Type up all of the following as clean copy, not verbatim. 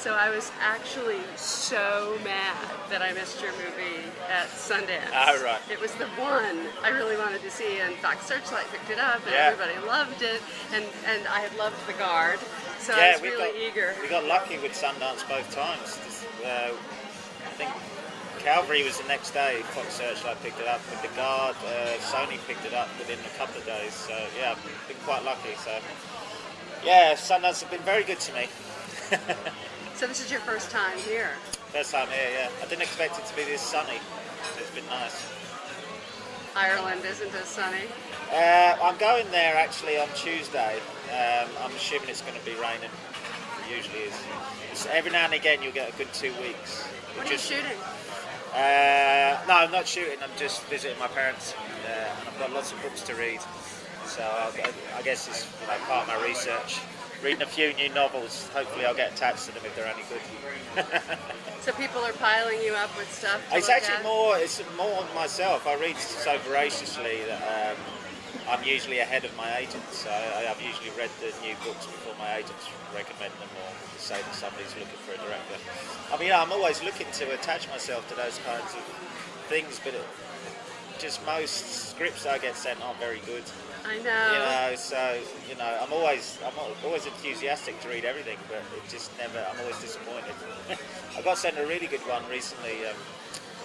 So I was actually so mad that I missed your movie at Sundance. Oh, right. It was the one I really wanted to see, and Fox Searchlight picked it up, and Yeah. everybody loved it, and I had loved The Guard, so I Yeah, was really eager. we got lucky with Sundance both times. I think Calvary was the next day. Fox Searchlight picked it up. With The Guard, Sony picked it up within a couple of days. So yeah, I've been quite lucky. So yeah, Sundance have been very good to me. So this is your first time here? First time here, yeah. I didn't expect it to be this sunny. It's been nice. Ireland isn't as sunny? I'm going there actually on Tuesday. I'm assuming it's going to be raining. It usually is. Every now and again you'll get a good 2 weeks. What are you shooting? No, I'm not shooting. I'm just visiting my parents, and I've got lots of books to read. So I guess it's part of my research. Reading a few new novels. Hopefully, I'll get attached to them if they're any good. So people are piling you up with stuff. It's actually more. It's more myself. I read so voraciously that I'm usually ahead of my agents. So I've usually read the new books before my agents recommend them or say that somebody's looking for a director. I mean, I'm always looking to attach myself to those kinds of things, but just most scripts I get sent aren't very good. I know. So I'm always enthusiastic to read everything, but it just never. I'm always disappointed. I got sent a really good one recently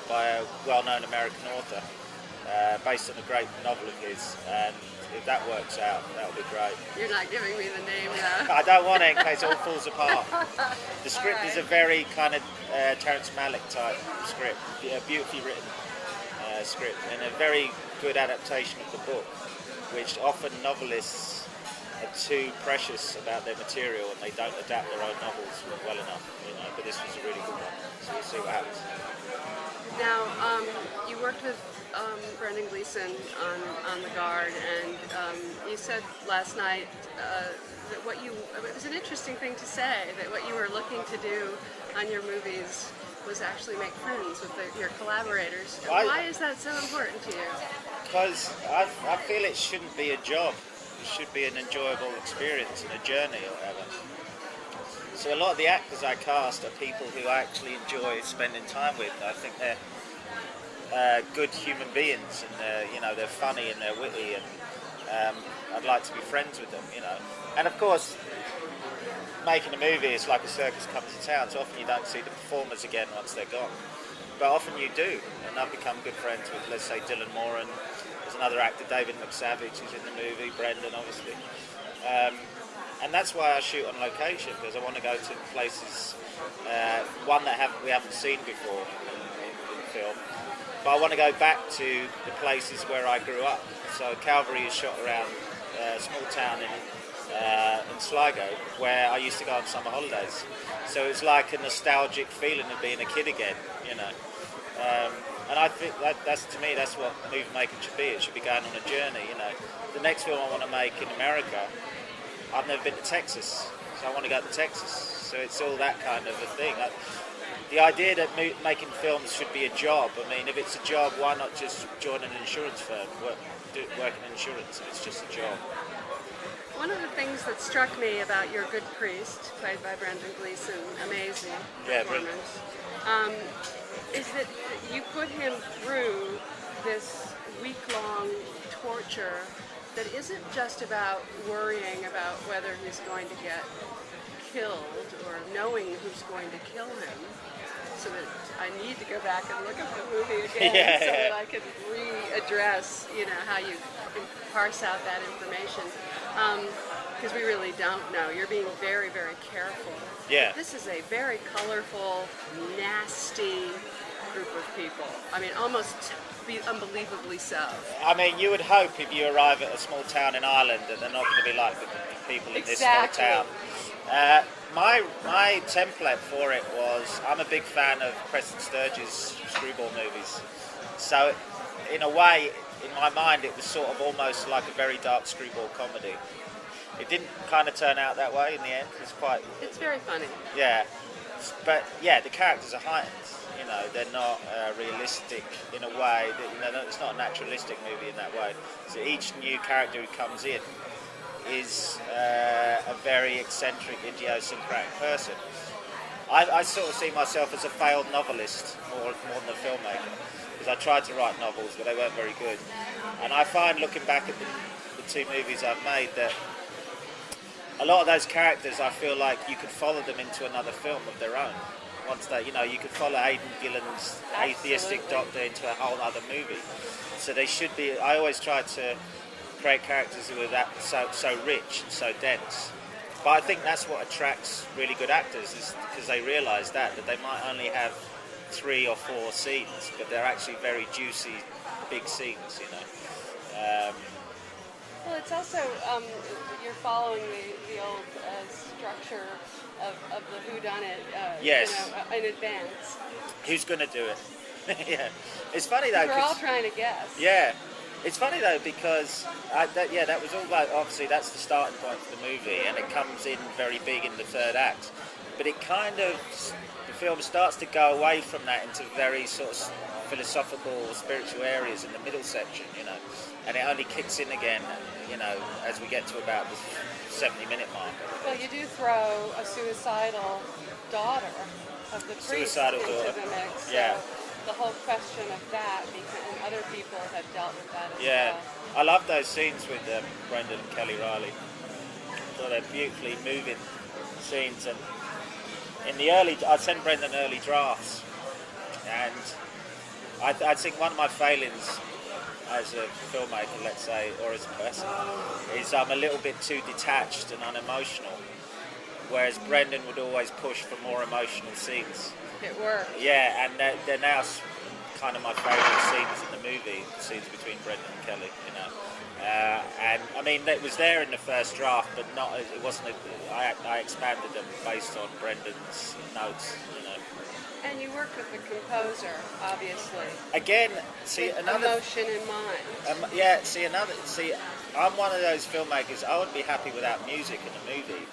by a well-known American author, based on a great novel of his, and if that works out, that'll be great. You're not giving me the name though. I don't want it in case it all falls apart. The script Right. is a very kind of Terrence Malick type script, beautifully written script, and a very good adaptation of the book, which often novelists are too precious about their material and they don't adapt their own novels well enough, but this was a really good one, so we'll see what happens. Now, you worked with Brendan Gleeson on The Guard, and you said last night that it was an interesting thing to say, that what you were looking to do on your movies was actually make friends with your collaborators. Why is that so important to you? Because I feel it shouldn't be a job. It should be an enjoyable experience and a journey or whatever. So a lot of the actors I cast are people who I actually enjoy spending time with. I think they're good human beings, and they're funny and they're witty, and I'd like to be friends with them. And of course, making a movie is like a circus comes to town. So often you don't see the performers again once they're gone, but often you do. And I've become good friends with, let's say, Dylan Moran. There's another actor, David McSavage, who's in the movie. Brendan, obviously. And that's why I shoot on location, because I want to go to places, one that we haven't seen before in film, but I want to go back to the places where I grew up. So Calvary is shot around a small town in Sligo, where I used to go on summer holidays. So it's like a nostalgic feeling of being a kid again, and I think that's to me, that's what movie making should be. It should be going on a journey. The next film I want to make in America, I've never been to Texas, so I want to go to Texas. So it's all that kind of a thing. The idea that making films should be a job, I mean, if it's a job, why not just join an insurance firm, work in insurance if it's just a job? One of the things that struck me about your Good Priest, played by Brendan Gleeson, amazing performance, is that you put him through this week-long torture that isn't just about worrying about whether he's going to get killed or knowing who's going to kill him, so that I need to go back and look at the movie again that I can readdress, how you parse out that information. Because we really don't know. You're being very, very careful. Yeah. This is a very colorful, nasty group of people. I mean, almost unbelievably so. I mean, you would hope if you arrive at a small town in Ireland that they're not going to be like the people in this small town. My template for it was, I'm a big fan of Preston Sturges' screwball movies. So, in a way, in my mind, it was sort of almost like a very dark screwball comedy. It didn't kind of turn out that way in the end. It's very funny. Yeah. But, yeah, the characters are heightened. They're not realistic in a way. It's not a naturalistic movie in that way. So each new character who comes in is a very eccentric, idiosyncratic person. I sort of see myself as a failed novelist more than a filmmaker, because I tried to write novels, but they weren't very good. And I find, looking back at the two movies I've made, that a lot of those characters, I feel like you could follow them into another film of their own. Once they, you could follow Aidan Gillen's atheistic doctor into a whole other movie. So they should be. I always try to create characters who are so rich and so dense. But I think that's what attracts really good actors, is because they realise that they might only have 3 or 4 scenes, but they're actually very juicy, big scenes. Well, it's also you're following the old structure of the whodunit. Yes. In advance. Who's going to do it? Yeah. It's funny though. We're all trying to guess. Yeah. It's funny though, because that was all like, obviously that's the starting point for the movie, and it comes in very big in the third act. But it kind of, the film starts to go away from that into very sort of philosophical, spiritual areas in the middle section, and it only kicks in again, as we get to about the 70-minute mark. Well, you do throw a suicidal daughter of the priest into the mix. Yeah. So the whole question of that, and other people have dealt with that as yeah. well. I love those scenes with Brendan and Kelly Riley. I thought they're beautifully moving scenes, and in the I'd send Brendan early drafts, and I think one of my failings as a filmmaker, let's say, or as a person, is I'm a little bit too detached and unemotional, whereas Brendan would always push for more emotional scenes. It worked. Yeah, and they're now kind of my favourite scenes in the movie, the scenes between Brendan and Kelly, and I mean, it was there in the first draft, but it wasn't. I expanded them based on Brendan's notes, And you worked with the composer, obviously. Again, with another emotion in mind. I'm one of those filmmakers. I wouldn't be happy without music in a movie,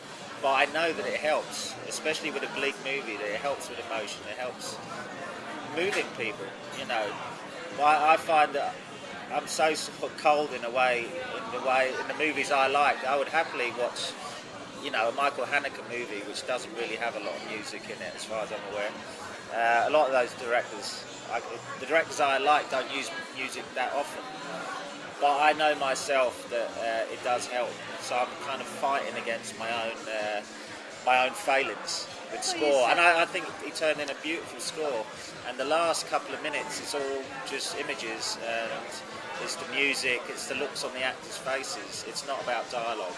but I know that it helps, especially with a bleak movie. That it helps with emotion. It helps moving people. I find that I'm so sort of cold in the movies I like. I would happily watch, a Michael Haneke movie which doesn't really have a lot of music in it, as far as I'm aware. A lot of those directors, the directors I like, don't use music that often. But I know myself that it does help, so I'm kind of fighting against my own failings with score. And I think he turned in a beautiful score. And the last couple of minutes, it's all just images, and it's the music, it's the looks on the actors' faces. It's not about dialogue,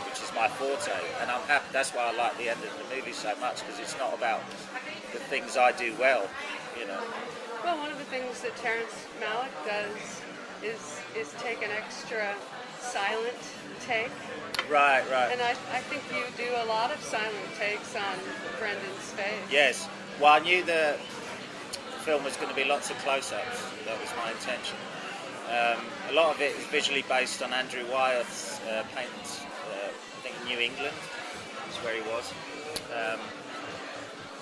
which is my forte. And I'm happy. That's why I like the end of the movie so much, because it's not about the things I do well, Well, one of the things that Terrence Malick does is take an extra silent take. Right. And I think you do a lot of silent takes on Brendan's face. Yes. Well, I knew the film was going to be lots of close-ups. That was my intention. A lot of it is visually based on Andrew Wyeth's paintings. I think New England is where he was.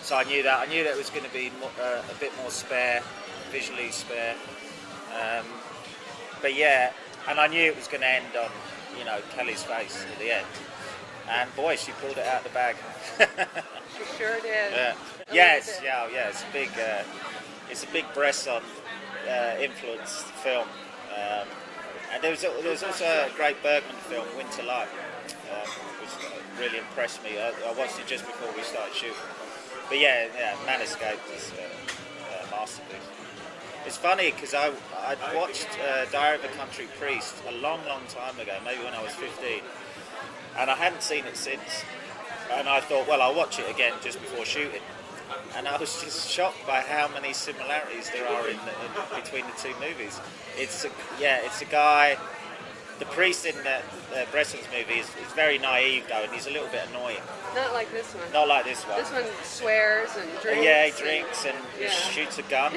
So I knew that. I knew that it was going to be a bit more spare, visually spare. But yeah, and I knew it was going to end on, Kelly's face at the end. And boy, she pulled it out of the bag. She sure did. Yes, yeah. It's a big Bresson influenced film. And there was also a great Bergman film, Winter Light, which really impressed me. I watched it just before we started shooting. But yeah, Manescape is a masterpiece. It's funny because I'd watched Diary of a Country Priest a long time ago, maybe when I was 15, and I hadn't seen it since. And I thought, well, I'll watch it again just before shooting. And I was just shocked by how many similarities there are in between the two movies. It's a guy. The priest in Bresson's movie is very naive though, and he's a little bit annoying. Not like this one. Not like this one. This one swears and drinks. Yeah, he drinks and shoots a gun.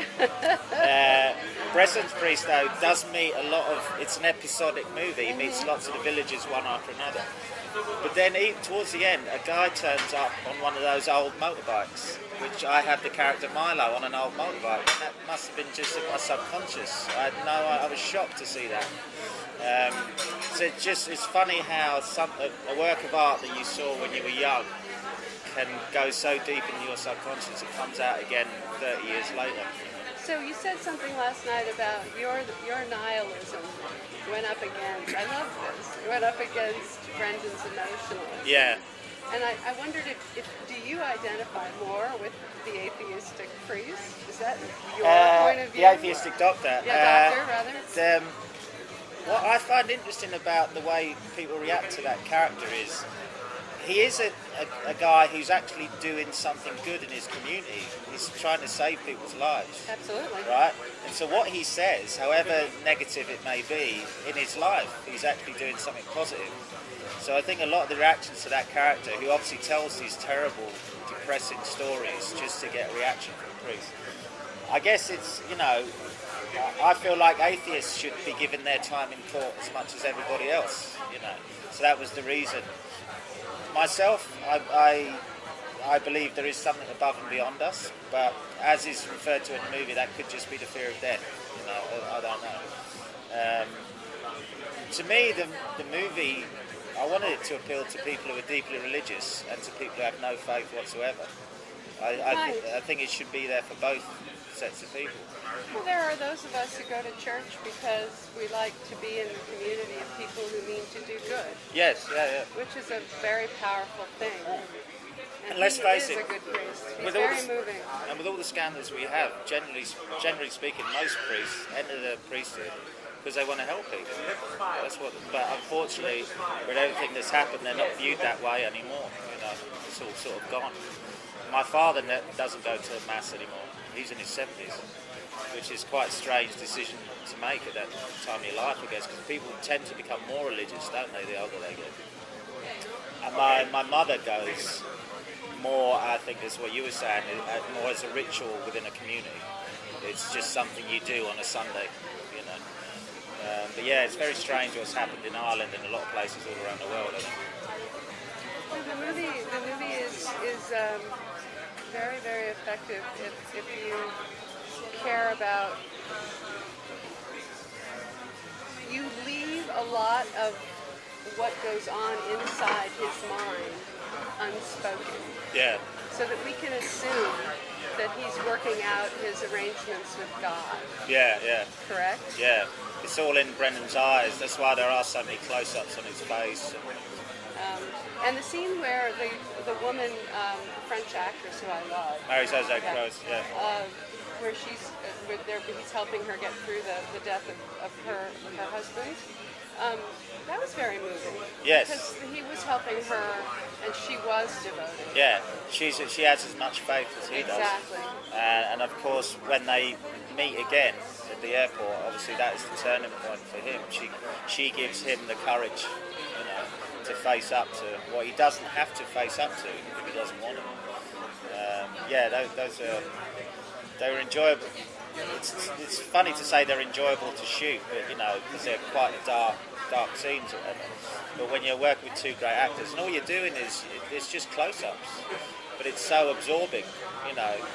Bresson's priest though does meet a lot of. It's an episodic movie. He meets lots of the villagers one after another. But then towards the end, a guy turns up on one of those old motorbikes, which I have the character Milo on an old motorbike, and that must have been just in my subconscious. I was shocked to see that. So it's funny how a work of art that you saw when you were young can go so deep into your subconscious it comes out again 30 years later. So you said something last night about your nihilism went up against, I love this, went up against Brendan's emotionalism. Yeah. And I wondered if do you identify more with the atheistic priest? Is that your point of view? The atheistic doctor. Yeah, doctor, rather. What I find interesting about the way people react to that character is he is a guy who's actually doing something good in his community. He's trying to save people's lives. Absolutely. Right? And so what he says, however negative it may be, in his life, he's actually doing something positive. So I think a lot of the reactions to that character, who obviously tells these terrible, depressing stories just to get a reaction from the priest, I guess it's, I feel like atheists should be given their time in court as much as everybody else, So that was the reason. Myself, I believe there is something above and beyond us, but as is referred to in the movie, that could just be the fear of death. I don't know. To me, the movie, I wanted it to appeal to people who are deeply religious and to people who have no faith whatsoever. I think it should be there for both sets of people. Well, there are those of us who go to church because we like to be in the community of people who mean to do good. Yes, yeah. Which is a very powerful thing. And let's face it, a good priest. He's with very moving. And with all the scandals we have, generally speaking, most priests enter the priesthood because they want to help people. But unfortunately, with everything that's happened, they're not viewed that way anymore. It's all sort of gone. My father doesn't go to mass anymore. He's in his 70s, which is quite a strange decision to make at that time of your life, I guess, because people tend to become more religious, don't they, the older they get. And my mother goes more, I think is what you were saying, more as a ritual within a community. It's just something you do on a Sunday, But yeah, it's very strange what's happened in Ireland and a lot of places all around the world, I think. Well, the movie is very, very effective if you care about. You leave a lot of what goes on inside his mind unspoken. Yeah. So that we can assume that he's working out his arrangements with God. Yeah. Correct? Yeah. It's all in Brendan's eyes. That's why there are so many close-ups on his face. And the scene where the woman, the French actress who I love, Marie-José Croce, where he's helping her get through the death of her husband. That was very moving. Yes. Because he was helping her, and she was devoted. Yeah, she has as much faith as he does. Exactly. And of course, when they meet again at the airport, obviously that is the turning point for him. She gives him the courage, to face up to what he doesn't have to face up to if he doesn't want to. They were enjoyable. It's funny to say they're enjoyable to shoot, but because they're quite dark scenes or whatever. But when you're working with two great actors, and all you're doing is it's just close-ups, but it's so absorbing.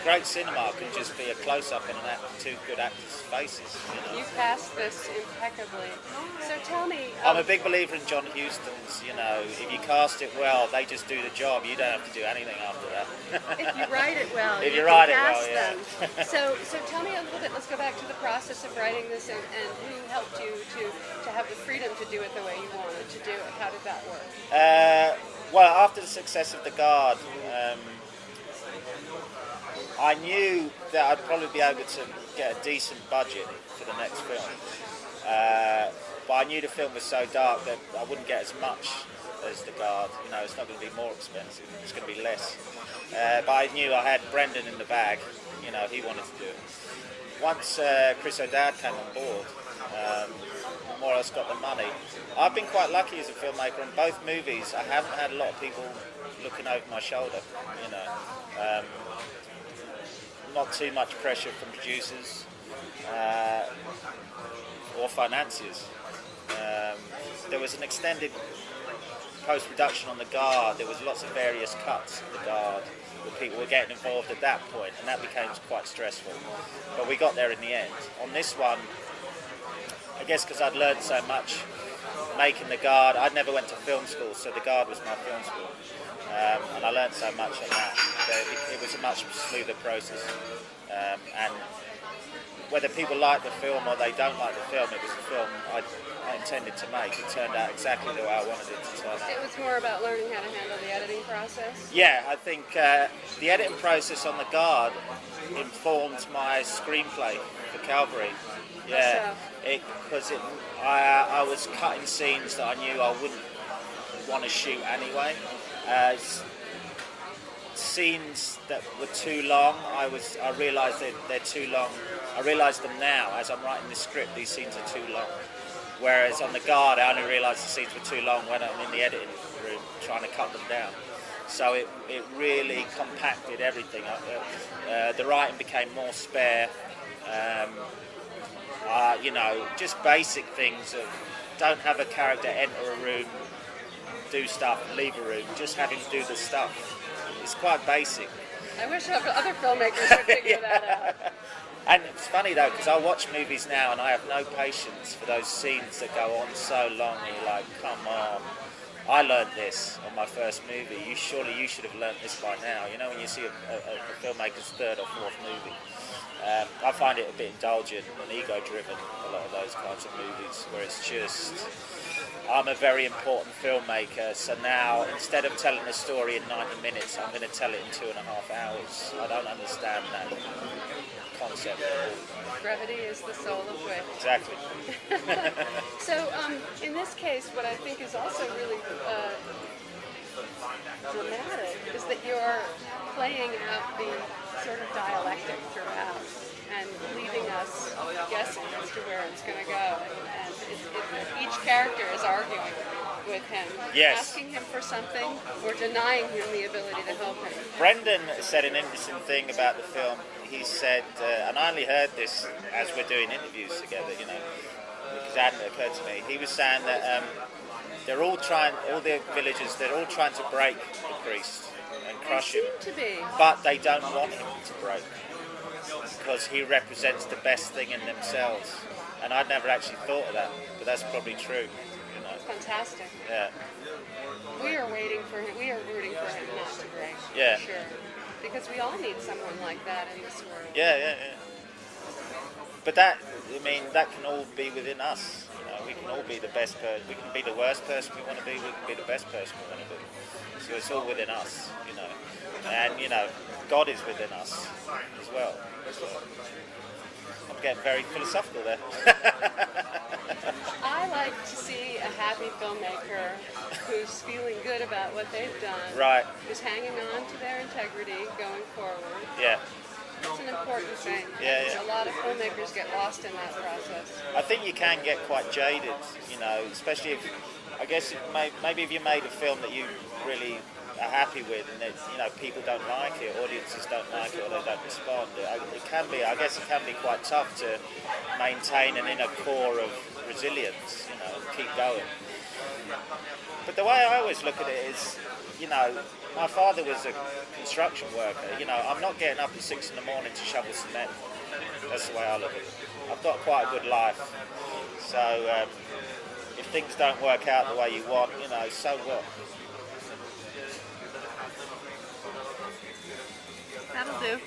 Great cinema can just be a close-up on two good actors' faces. You cast this impeccably. So tell me. I'm a big believer in John Huston's. If you cast it well, they just do the job. You don't have to do anything after that. If you write it well, if you you write it cast well, yeah. them. So tell me a little bit. Let's go back to the process of writing this, and who helped you to have the freedom to do it the way you wanted to do it. How did that work? Well, after the success of The Guard, I knew that I'd probably be able to get a decent budget for the next film. But I knew the film was so dark that I wouldn't get as much as The Guard. It's not going to be more expensive, it's going to be less. But I knew I had Brendan in the bag, he wanted to do it. Once Chris O'Dowd came on board, more or less got the money. I've been quite lucky as a filmmaker. In both movies, I haven't had a lot of people looking over my shoulder, not too much pressure from producers or financiers. There was an extended post-production on The Guard. There was lots of various cuts of The Guard where people were getting involved at that point, and that became quite stressful. But we got there in the end. On this one, I guess because I'd learned so much making The Guard. I never went to film school, so The Guard was my film school. and I learned so much on that. It was a much smoother process, and whether people like the film or they don't like the film, it was a film I intended to make. It turned out exactly the way I wanted it to turn out. It was more about learning how to handle the editing process? Yeah, I think the editing process on The Guard informed my screenplay for Calvary. Yeah, because I was cutting scenes that I knew I wouldn't want to shoot anyway. Scenes that were too long, I realised they're too long. I realise them now as I'm writing the script. These scenes are too long. Whereas on The Guard, I only realised the scenes were too long when I'm in the editing room trying to cut them down. So it really compacted everything. The writing became more spare. Just basic things of don't have a character enter a room, do stuff, leave a room. Just have him do the stuff. It's quite basic. I wish other filmmakers would figure that out. And it's funny though, because I watch movies now and I have no patience for those scenes that go on so long. And you're like, come on. I learned this on my first movie. You should have learned this by now. You know, when you see a filmmaker's third or fourth movie. I find it a bit indulgent and ego-driven, a lot of those kinds of movies, where it's just, I'm a very important filmmaker, so now instead of telling a story in 90 minutes, I'm going to tell it in 2.5 hours. I don't understand that concept at all. Brevity is the soul of wit. Exactly. So, in this case, what I think is also really dramatic is that you're playing out the sort of dialectic throughout and leaving us guessing as to where it's going to go. And each character is arguing with him, asking him for something or denying him the ability to help him. Brendan said an interesting thing about the film. He said, and I only heard this as we're doing interviews together, you know, because it hadn't occurred to me. He was saying that they're all the villagers, they're all trying to break the priest and crush him. To be. But they don't want him to break because he represents the best thing in themselves. And I'd never actually thought of that, but that's probably true. You know. Fantastic. Yeah. We are waiting for him. We are rooting for him not to break. Yeah. For sure. Because we all need someone like that in this world. Yeah. But that can all be within us. You know, we can all be the best person. We can be the worst person we want to be. We can be the best person we want to be. So it's all within us, you know. And, you know, God is within us as well. I'm getting very philosophical there. I like to see a happy filmmaker who's feeling good about what they've done. Right. Who's hanging on to their integrity going forward. Yeah. It's an important thing. Yeah. A lot of filmmakers get lost in that process. I think you can get quite jaded, you know, especially if, I guess, maybe if you made a film that you really are happy with and that, you know, people don't like it, audiences don't like it or they don't respond. It can be quite tough to maintain an inner core of resilience, you know, and keep going. But the way I always look at it is, you know, my father was a construction worker. You know, I'm not getting up at 6 in the morning to shovel cement. That's the way I look at it. I've got quite a good life. So if things don't work out the way you want, you know, so what? That'll do.